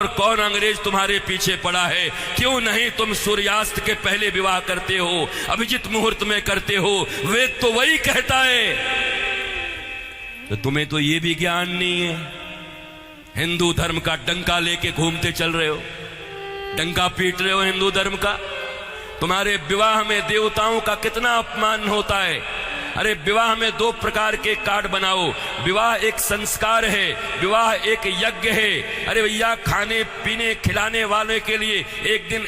और कौन अंग्रेज तुम्हारे पीछे पड़ा है? क्यों नहीं तुम सूर्यास्त के पहले विवाह करते हो, अभिजित मुहूर्त में करते हो? वेद तो वही कहता है। तो तुम्हें तो ये भी ज्ञान नहीं है। हिंदू धर्म का डंका लेके घूमते चल रहे हो, डंका पीट रहे हो हिंदू धर्म का। तुम्हारे विवाह में देवताओं का कितना अपमान होता है। अरे विवाह में दो प्रकार के कार्ड बनाओ। विवाह एक संस्कार है, विवाह एक यज्ञ है। अरे भैया, खाने पीने खिलाने वाले के लिए एक दिन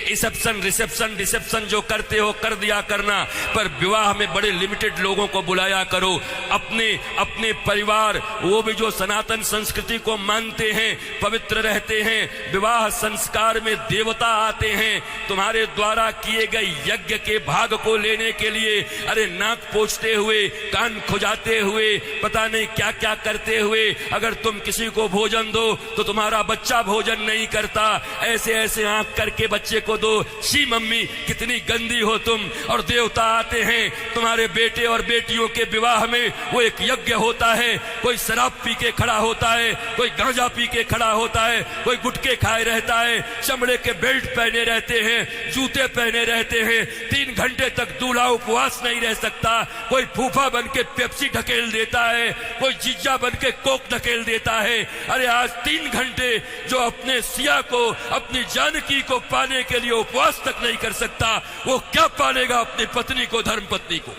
रिसेप्शन जो करते हो कर दिया करना, पर विवाह में बड़े लिमिटेड लोगों को बुलाया करो। अपने परिवार, वो भी जो सनातन संस्कृति को मानते हैं, पवित्र रहते हैं। विवाह संस्कार में देवता आते हैं। तुम्हारे द्वारा किए गए यज्ञ के भाग को लेने के लिए अरे नाक पोंछते हुए, कान खुजाते हुए, पता नहीं क्या क्या करते हुए अगर तुम किसी को भोजन दो तो तुम्हारा बच्चा भोजन नहीं करता। ऐसे ऐसे आंख करके बच्चे को दो। शी मम्मी, कितनी गंदी हो तुम। और देवता आते हैं तुम्हारे बेटे और बेटियों के विवाह में। वो एक यज्ञ होता है। कोई शराब पी के खड़ा होता है, कोई गांजा पी के खड़ा होता है, कोई गुटके खाए रहता है, चमड़े के बेल्ट पहने रहते हैं, जूते पहने रहते हैं। 3 घंटे तक दूल्हा उपवास नहीं रह सकता। कोई फूफा बन के पेप्सी ढकेल देता है, कोई जीजा बन के कोक ढकेल देता है। अरे आज 3 घंटे जो अपने सिया को, अपनी जानकी को पाने के लिए उपवास तक नहीं कर सकता, वो क्या पालेगा अपनी पत्नी को, धर्म पत्नी को?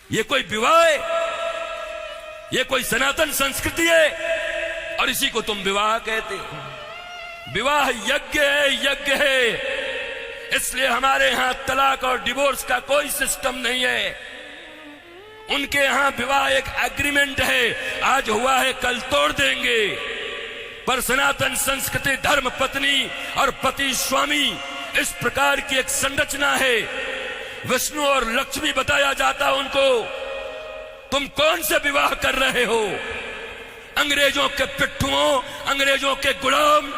ये कोई विवाह है? ये कोई सनातन संस्कृति है? और इसी को तुम विवाह कहते हो। विवाह यज्ञ है, यज्ञ है। इसलिए हमारे यहां तलाक और डिवोर्स का कोई सिस्टम नहीं है। उनके यहां विवाह एक एग्रीमेंट है, आज हुआ है कल तोड़ देंगे। पर सनातन संस्कृति धर्म पत्नी और पति स्वामी, इस प्रकार की एक संरचना है। विष्णु और लक्ष्मी बताया जाता उनको। तुम कौन से विवाह कर रहे हो? अंग्रेजों के पिट्ठुओं, अंग्रेजों के गुलाम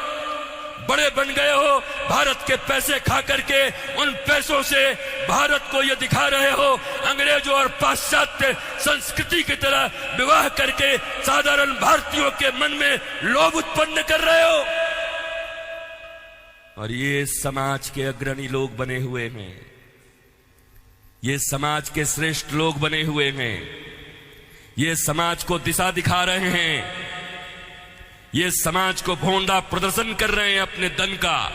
बड़े बन गए हो। भारत के पैसे खा करके उन पैसों से भारत को ये दिखा रहे हो अंग्रेजों और पाश्चात्य संस्कृति की तरह विवाह करके साधारण भारतीयों के मन में लोभ उत्पन्न कर रहे हो। और ये समाज के अग्रणी लोग बने हुए हैं, ये समाज के श्रेष्ठ लोग बने हुए हैं, ये समाज को दिशा दिखा रहे हैं, ये समाज को भोंडा प्रदर्शन कर रहे हैं, अपने दन का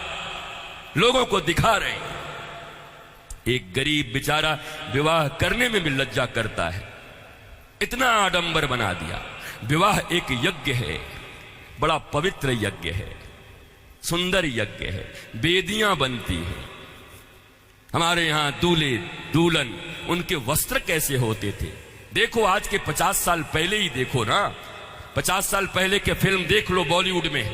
लोगों को दिखा रहे हैं। एक गरीब बेचारा विवाह करने में भी लज्जा करता है, इतना आडंबर बना दिया। विवाह एक यज्ञ है, बड़ा पवित्र यज्ञ है, सुंदर यज्ञ है, वेदियां बनती हैं। हमारे यहां दूल्हे दुल्हन, उनके वस्त्र कैसे होते थे? देखो आज के 50 साल पहले ही देखो ना, 50 साल पहले के फिल्म देख लो बॉलीवुड में,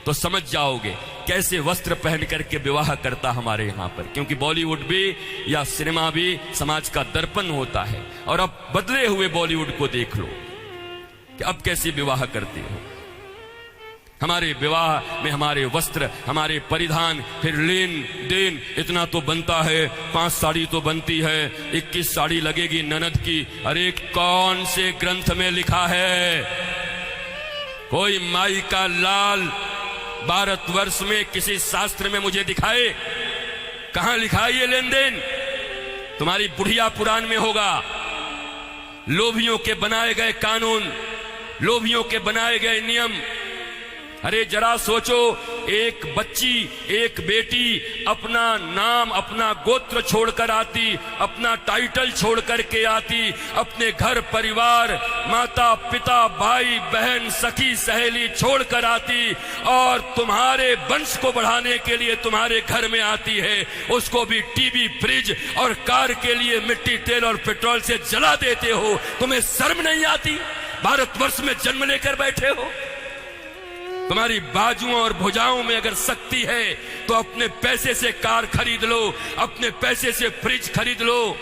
तो समझ जाओगे कैसे वस्त्र पहन करके विवाह करता हमारे यहां पर। क्योंकि बॉलीवुड भी या सिनेमा भी समाज का दर्पण होता है। और अब बदले हुए बॉलीवुड को देख लो कि अब कैसे विवाह करते हो। हमारे विवाह में हमारे वस्त्र, हमारे परिधान, फिर लेन देन इतना तो बनता है। 5 साड़ी तो बनती है, 21 साड़ी लगेगी ननद की। अरे कौन से ग्रंथ में लिखा है? कोई माई का लाल भारतवर्ष में किसी शास्त्र में मुझे दिखाए? कहां लिखा है ये लेन देन? तुम्हारी बुढ़िया पुराण में होगा। लोभियों के बनाए गए कानून, लोभियों के बनाए गए नियम। अरे जरा सोचो, एक बच्ची, एक बेटी अपना नाम, अपना गोत्र छोड़कर आती, अपना टाइटल छोड़ करके आती, अपने घर परिवार, माता पिता भाई बहन सखी सहेली छोड़कर आती, और तुम्हारे वंश को बढ़ाने के लिए तुम्हारे घर में आती है। उसको भी टीवी, फ्रिज और कार के लिए मिट्टी, तेल और पेट्रोल से जला देते हो। तुम्हें शर्म नहीं आती? भारतवर्ष में जन्म लेकर बैठे हो। तुम्हारी बाजुओं और भुजाओं में अगर शक्ति है तो अपने पैसे से कार खरीद लो, अपने पैसे से फ्रिज खरीद लो।